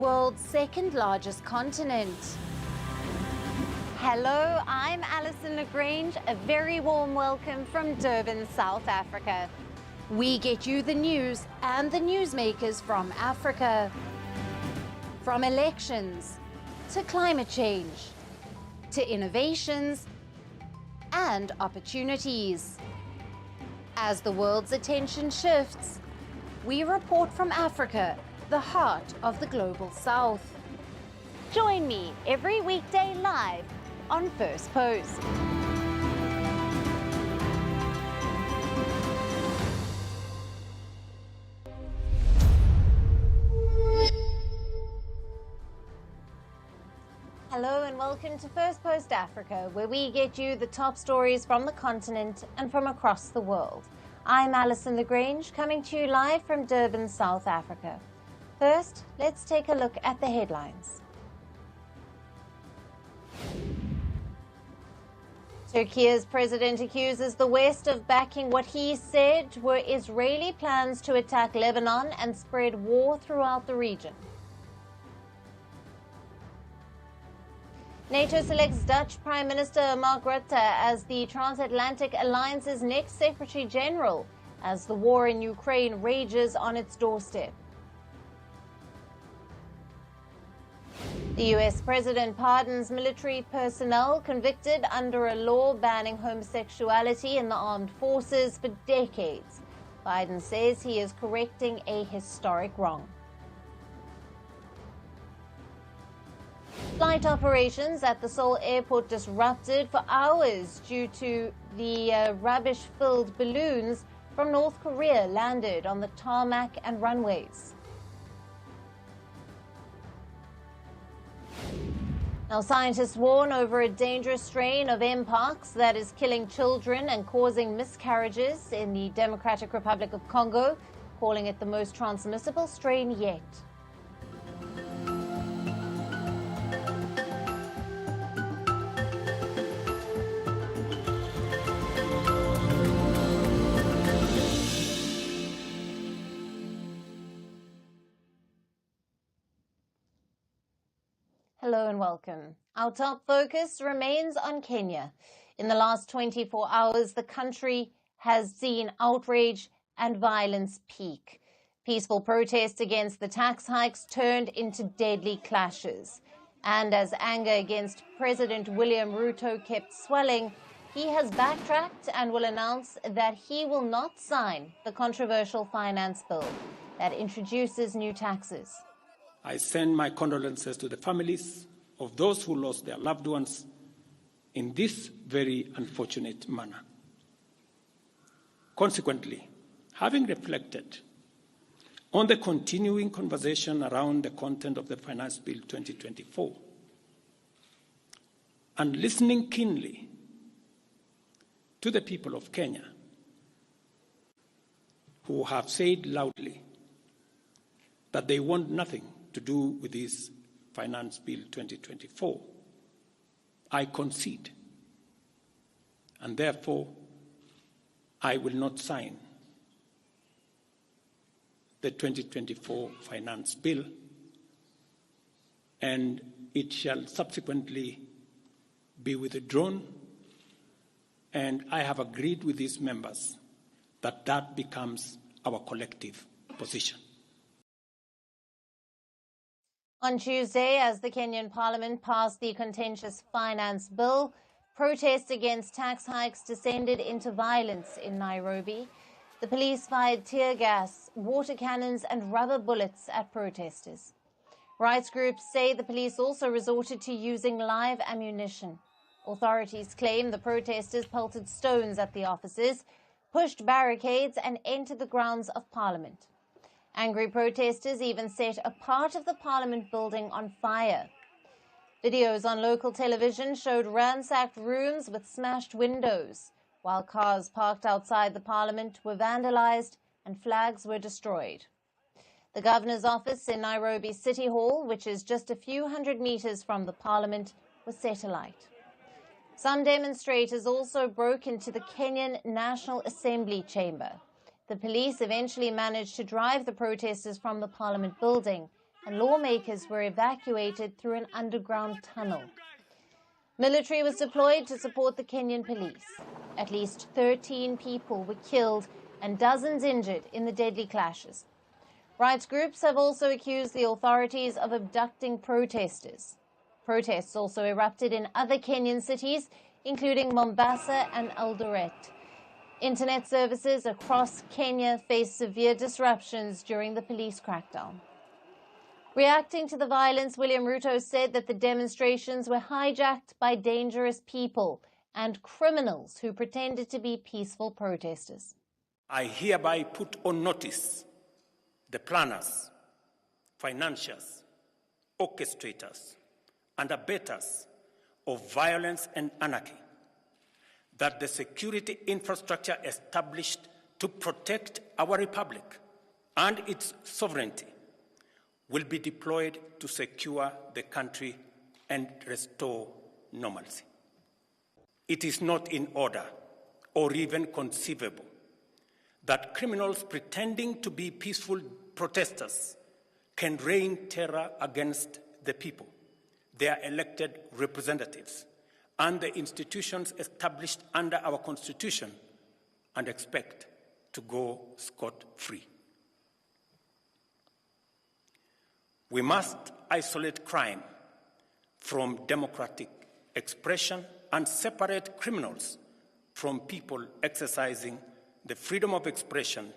World's second largest continent. Hello, I'm Alyson Le Grange. A very warm welcome from Durban, South Africa. We get you the news and the newsmakers from Africa. From elections to climate change to innovations and opportunities. As the world's attention shifts, we report from Africa, the heart of the global south. Join me every weekday live on First Post. Hello and welcome to Firstpost Africa, where we get you the top stories from the continent and from across the world. I'm Alyson Le Grange, coming to you live from Durban, South Africa. First, let's take a look at the headlines. Turkey's president accuses the West of backing what he said were Israeli plans to attack Lebanon and spread war throughout the region. NATO selects Dutch Prime Minister Mark Rutte as the Transatlantic Alliance's next Secretary General as the war in Ukraine rages on its doorstep. The US president pardons military personnel convicted under a law banning homosexuality in the armed forces for decades. Biden says he is correcting a historic wrong. Flight operations at the Seoul airport disrupted for hours due to the rubbish-filled balloons from North Korea landed on the tarmac and runways. Now, scientists warn over a dangerous strain of mpox that is killing children and causing miscarriages in the Democratic Republic of Congo, calling it the most transmissible strain yet. Hello and welcome. Our top focus remains on Kenya. In the last 24 hours, the country has seen outrage and violence peak. Peaceful protests against the tax hikes turned into deadly clashes. And as anger against President William Ruto kept swelling, he has backtracked and will announce that he will not sign the controversial finance bill that introduces new taxes. I send my condolences to the families of those who lost their loved ones in this very unfortunate manner. Consequently, having reflected on the continuing conversation around the content of the Finance Bill 2024 and listening keenly to the people of Kenya who have said loudly that they want nothing to do with this Finance Bill 2024, I concede, and therefore I will not sign the 2024 Finance Bill, and it shall subsequently be withdrawn, and I have agreed with these members that that becomes our collective position. On Tuesday, as the Kenyan Parliament passed the contentious finance bill, protests against tax hikes descended into violence in Nairobi. The police fired tear gas, water cannons and rubber bullets at protesters. Rights groups say the police also resorted to using live ammunition. Authorities claim the protesters pelted stones at the officers, pushed barricades and entered the grounds of Parliament. Angry protesters even set a part of the Parliament building on fire. Videos on local television showed ransacked rooms with smashed windows, while cars parked outside the Parliament were vandalized and flags were destroyed. The governor's office in Nairobi City Hall, which is just a few hundred meters from the Parliament, was set alight. Some demonstrators also broke into the Kenyan National Assembly chamber. The police eventually managed to drive the protesters from the Parliament building and lawmakers were evacuated through an underground tunnel. Military was deployed to support the Kenyan Police. At least 13 people were killed and dozens injured in the deadly clashes. Rights groups have also accused the authorities of abducting protesters. Protests also erupted in other Kenyan cities, including Mombasa and Eldoret. Internet services across Kenya faced severe disruptions during the police crackdown. Reacting to the violence, William Ruto said that the demonstrations were hijacked by dangerous people and criminals who pretended to be peaceful protesters. I hereby put on notice the planners, financiers, orchestrators, and abettors of violence and anarchy, that the security infrastructure established to protect our republic and its sovereignty will be deployed to secure the country and restore normalcy. It is not in order or even conceivable that criminals pretending to be peaceful protesters can rain terror against the people, their elected representatives, and the institutions established under our Constitution, and expect to go scot-free. We must isolate crime from democratic expression and separate criminals from people exercising the freedom of expression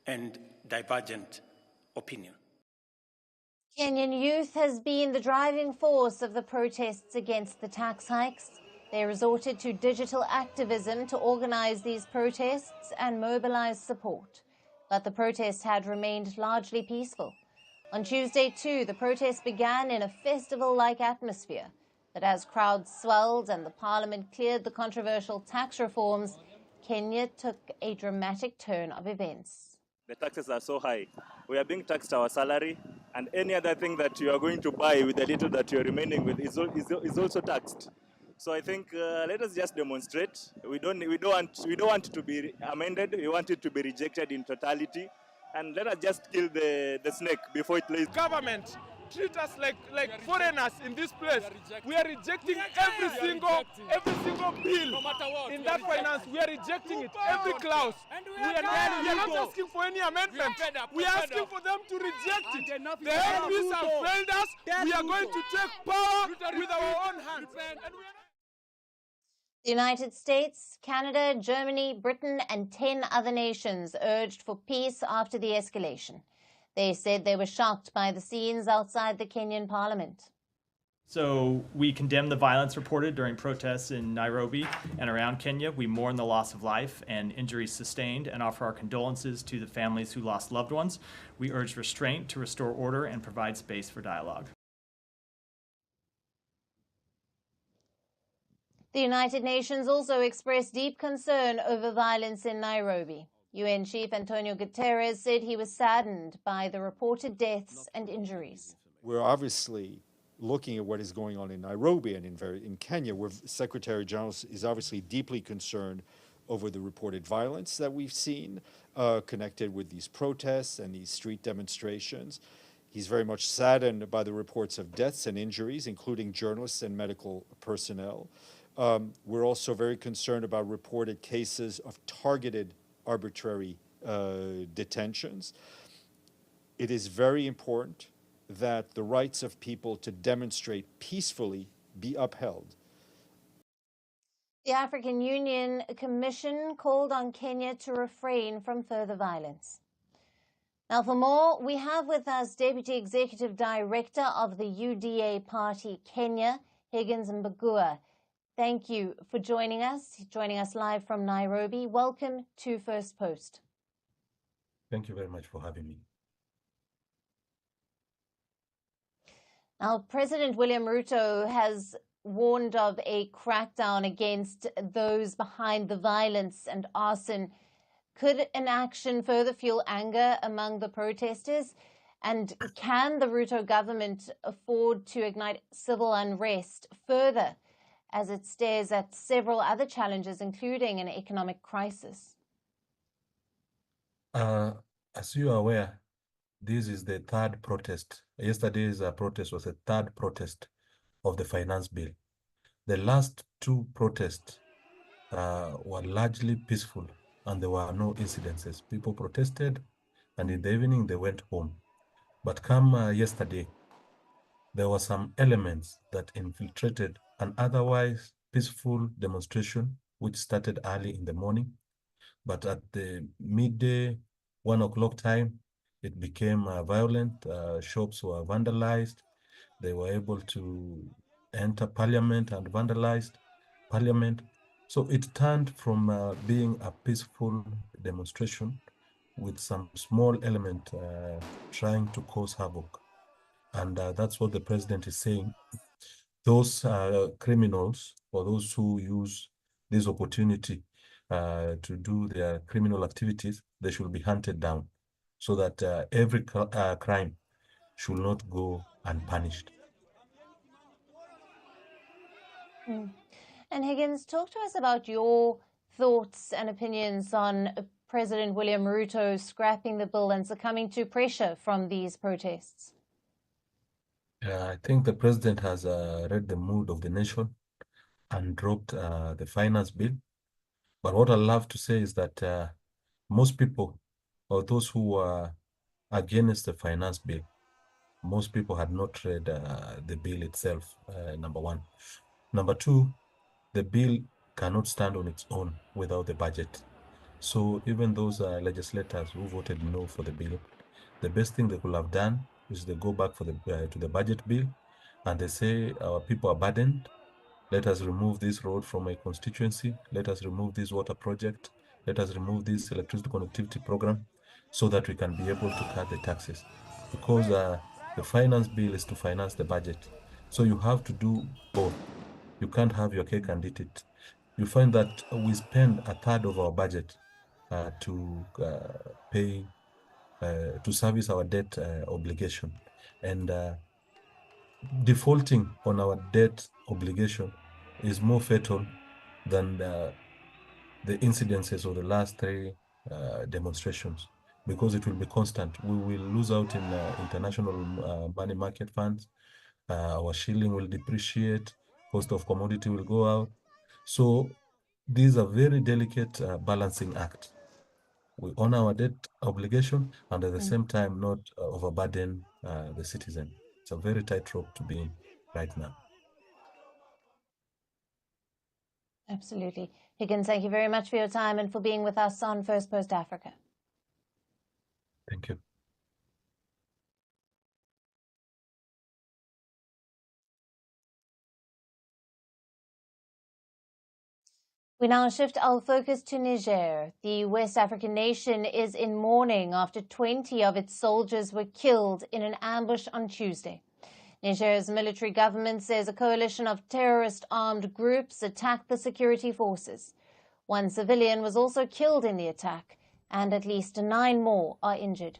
and divergent opinion. Kenyan Youth has been the driving force of the protests against the tax hikes. They resorted to digital activism to organize these protests and mobilize support. But the protests had remained largely peaceful. On Tuesday, too, the protests began in a festival-like atmosphere. But as crowds swelled and the parliament cleared the controversial tax reforms, Kenya took a dramatic turn of events. The taxes are so high. We are being taxed our salary, and any other thing that you are going to buy with the little that you are remaining with is also taxed. So I think let us just demonstrate. We don't want it to be amended. We want it to be rejected in totality, and let us just kill the snake before it lays. Government treat us like foreigners in this place. We are rejecting every single bill no matter what. In that finance. We are rejecting it, every clause. We are not asking for any amendment. We are asking for them to reject it. The MPs have failed us. We are going to take power with our own hands. The United States, Canada, Germany, Britain, and 10 other nations urged for peace after the escalation. They said they were shocked by the scenes outside the Kenyan parliament. So we condemn the violence reported during protests in Nairobi and around Kenya. We mourn the loss of life and injuries sustained and offer our condolences to the families who lost loved ones. We urge restraint to restore order and provide space for dialogue. The United Nations also expressed deep concern over violence in Nairobi. UN Chief Antonio Guterres said he was saddened by the reported deaths and injuries. We're obviously looking at what is going on in Nairobi and in Kenya, where Secretary General is obviously deeply concerned over the reported violence that we've seen connected with these protests and these street demonstrations. He's very much saddened by the reports of deaths and injuries, including journalists and medical personnel. We're also very concerned about reported cases of targeted arbitrary detentions. It is very important that the rights of people to demonstrate peacefully be upheld. The African Union Commission called on Kenya to refrain from further violence. Now for more, we have with us Deputy Executive Director of the UDA Party Kenya, Higgins Mbagua. Thank you for joining us live from Nairobi. Welcome to First Post. Thank you very much for having me. Now, President William Ruto has warned of a crackdown against those behind the violence and arson. Could an action further fuel anger among the protesters? And can the Ruto government afford to ignite civil unrest further as it stares at several other challenges, including an economic crisis? As you are aware, this is the third protest. Yesterday's protest was the third protest of the finance bill. The last two protests were largely peaceful and there were no incidences. People protested and in the evening they went home. But come yesterday, there were some elements that infiltrated an otherwise peaceful demonstration, which started early in the morning. But at the midday, 1 o'clock time, it became violent. Shops were vandalized. They were able to enter parliament and vandalized parliament. So it turned from being a peaceful demonstration with some small element trying to cause havoc. And that's what the president is saying. Those criminals or those who use this opportunity to do their criminal activities, they should be hunted down so that every crime should not go unpunished. And Higgins, talk to us about your thoughts and opinions on President William Ruto scrapping the bill and succumbing to pressure from these protests. I think the president has read the mood of the nation and dropped the finance bill. But what I love to say is that most people, or those who are against the finance bill, most people had not read the bill itself, number one. Number two, the bill cannot stand on its own without the budget. So even those legislators who voted no for the bill, the best thing they could have done is they go back for to the budget bill and they say our people are burdened. Let us remove this road from my constituency. Let us remove this water project. Let us remove this electricity connectivity program so that we can be able to cut the taxes. Because the finance bill is to finance the budget. So you have to do both. You can't have your cake and eat it. You find that we spend a third of our budget to pay, to service our debt obligation. And defaulting on our debt obligation is more fatal than the incidences of the last three demonstrations, because it will be constant. We will lose out in international money market funds. Our shilling will depreciate. Cost of commodity will go out. So these are very delicate balancing act. We honor our debt obligation and at the same time not overburden the citizen. It's a very tight rope to be in right now. Absolutely. Higgins, thank you very much for your time and for being with us on Firstpost Africa. Thank you. We now shift our focus to Niger. The West African nation is in mourning after 20 of its soldiers were killed in an ambush on Tuesday. Niger's military government says a coalition of terrorist armed groups attacked the security forces. One civilian was also killed in the attack, and at least 9 more are injured.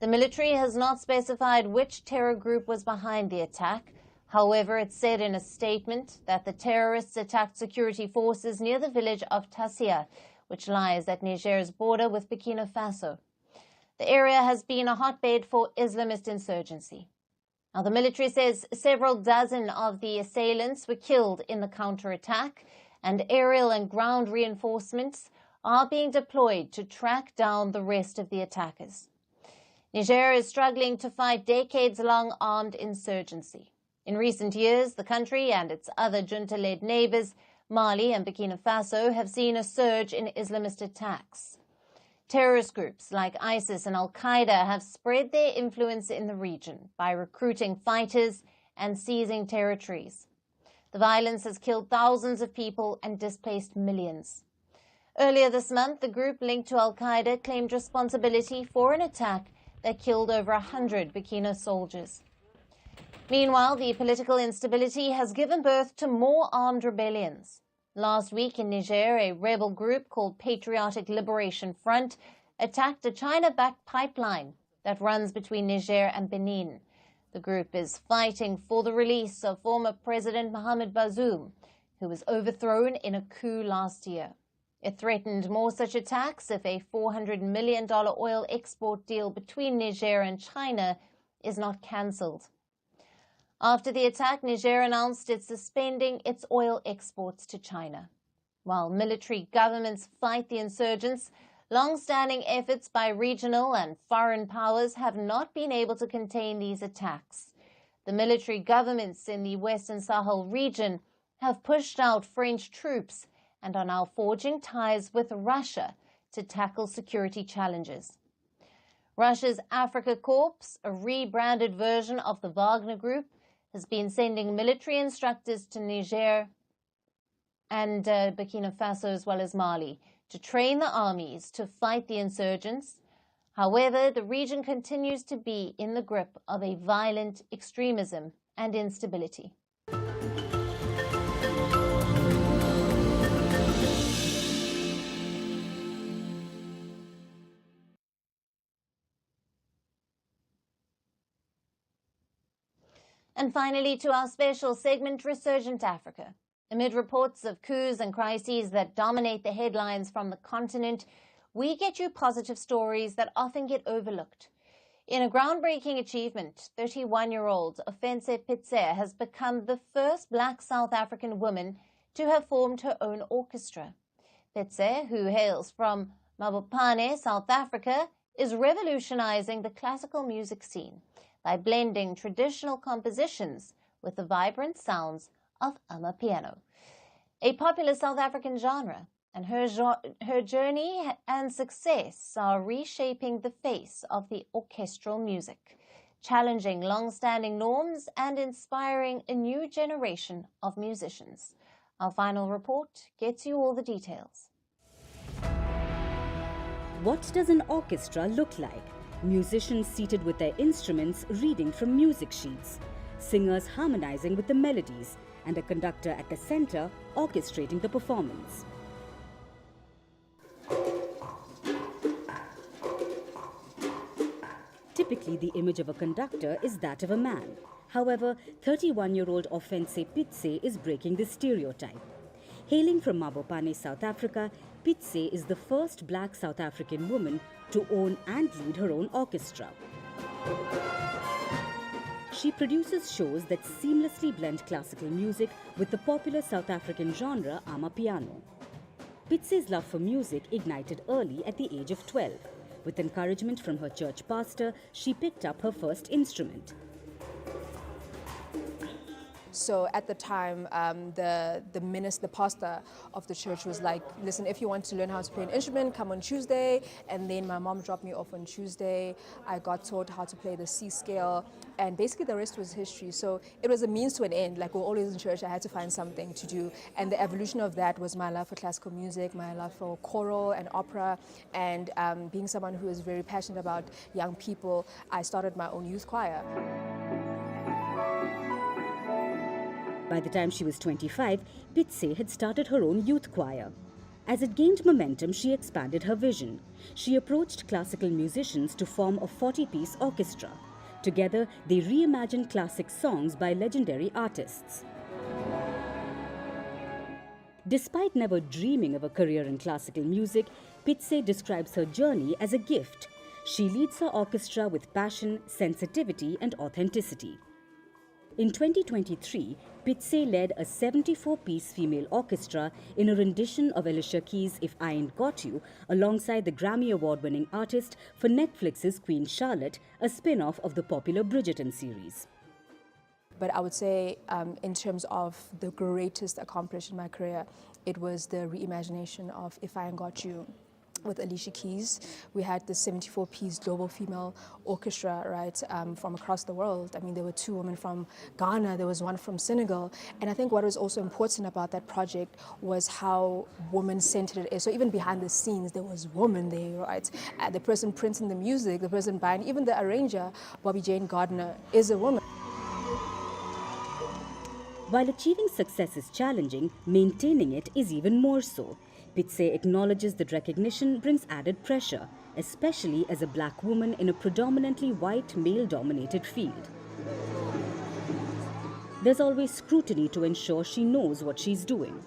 The military has not specified which terror group was behind the attack. However, it said in a statement that the terrorists attacked security forces near the village of Tassia, which lies at Niger's border with Burkina Faso. The area has been a hotbed for Islamist insurgency. Now, the military says several dozen of the assailants were killed in the counterattack, and aerial and ground reinforcements are being deployed to track down the rest of the attackers. Niger is struggling to fight decades-long armed insurgency. In recent years, the country and its other junta-led neighbors, Mali and Burkina Faso, have seen a surge in Islamist attacks. Terrorist groups like ISIS and Al-Qaeda have spread their influence in the region by recruiting fighters and seizing territories. The violence has killed thousands of people and displaced millions. Earlier this month, the group linked to Al-Qaeda claimed responsibility for an attack that killed over 100 Burkina soldiers. Meanwhile, the political instability has given birth to more armed rebellions. Last week in Niger, a rebel group called Patriotic Liberation Front attacked a China-backed pipeline that runs between Niger and Benin. The group is fighting for the release of former President Mohamed Bazoum, who was overthrown in a coup last year. It threatened more such attacks if a $400 million oil export deal between Niger and China is not cancelled. After the attack, Niger announced it's suspending its oil exports to China. While military governments fight the insurgents, long-standing efforts by regional and foreign powers have not been able to contain these attacks. The military governments in the Western Sahel region have pushed out French troops and are now forging ties with Russia to tackle security challenges. Russia's Africa Corps, a rebranded version of the Wagner Group, has been sending military instructors to Niger and Burkina Faso as well as Mali to train the armies to fight the insurgents. However, the region continues to be in the grip of a violent extremism and instability. And finally, to our special segment, Resurgence Africa. Amid reports of coups and crises that dominate the headlines from the continent, we get you positive stories that often get overlooked. In a groundbreaking achievement, 31-year-old Offense Pitse has become the first black South African woman to have formed her own orchestra. Pitse, who hails from Mabopane, South Africa, is revolutionizing the classical music scene by blending traditional compositions with the vibrant sounds of amapiano, a popular South African genre, and her journey and success are reshaping the face of the orchestral music, challenging long-standing norms and inspiring a new generation of musicians. Our final report gets you all the details. What does an orchestra look like? Musicians seated with their instruments reading from music sheets, singers harmonizing with the melodies, and a conductor at the center orchestrating the performance. Typically, the image of a conductor is that of a man. However, 31-year-old Offense Pitse is breaking this stereotype. Hailing from Mabopane, South Africa, Pitse is the first black South African woman to own and lead her own orchestra. She produces shows that seamlessly blend classical music with the popular South African genre amapiano. Pitse's love for music ignited early at the age of 12. With encouragement from her church pastor, she picked up her first instrument. So at the time, the pastor of the church was like, listen, if you want to learn how to play an instrument, come on Tuesday. And then my mom dropped me off on Tuesday. I got taught how to play the C scale. And basically the rest was history. So it was a means to an end. Like we're always in church, I had to find something to do. And the evolution of that was my love for classical music, my love for choral and opera. And being someone who is very passionate about young people, I started my own youth choir. By the time she was 25, Pitse had started her own youth choir. As it gained momentum, she expanded her vision. She approached classical musicians to form a 40-piece orchestra. Together, they reimagined classic songs by legendary artists. Despite never dreaming of a career in classical music, Pitse describes her journey as a gift. She leads her orchestra with passion, sensitivity, and authenticity. In 2023, Pitse led a 74-piece female orchestra in a rendition of Alicia Keys' If I Ain't Got You, alongside the Grammy Award-winning artist for Netflix's Queen Charlotte, a spin-off of the popular Bridgerton series. But I would say in terms of the greatest accomplishment in my career, it was the reimagination of If I Ain't Got You with Alicia Keys. We had the 74-piece global female orchestra, right, from across the world. I mean, there were 2 women from Ghana, there was 1 from Senegal. And I think what was also important about that project was how woman-centered it is. So even behind the scenes, there was women there, right? The person printing the music, the person buying, even the arranger, Bobby Jane Gardner, is a woman. While achieving success is challenging, maintaining it is even more so. Pitse acknowledges that recognition brings added pressure, especially as a black woman in a predominantly white, male-dominated field. There's always scrutiny to ensure she knows what she's doing.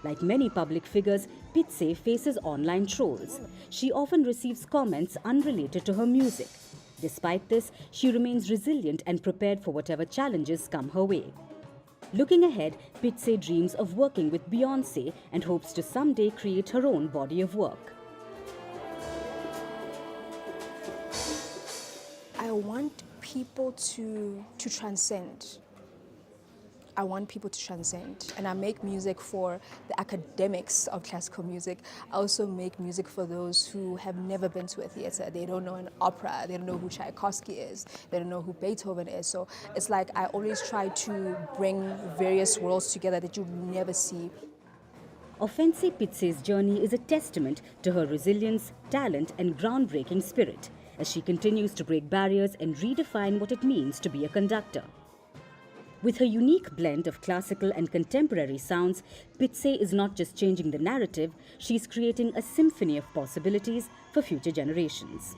Like many public figures, Pitse faces online trolls. She often receives comments unrelated to her music. Despite this, she remains resilient and prepared for whatever challenges come her way. Looking ahead, Pitse dreams of working with Beyoncé and hopes to someday create her own body of work. I want people to transcend. I want people to transcend. And I make music for the academics of classical music. I also make music for those who have never been to a theater. They don't know an opera. They don't know who Tchaikovsky is. They don't know who Beethoven is. So it's like I always try to bring various worlds together that you never see. Ofense Pitse's journey is a testament to her resilience, talent, and groundbreaking spirit as she continues to break barriers and redefine what it means to be a conductor. With her unique blend of classical and contemporary sounds, Pitse is not just changing the narrative, she's creating a symphony of possibilities for future generations.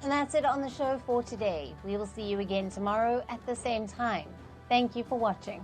And that's it on the show for today. We will see you again tomorrow at the same time. Thank you for watching.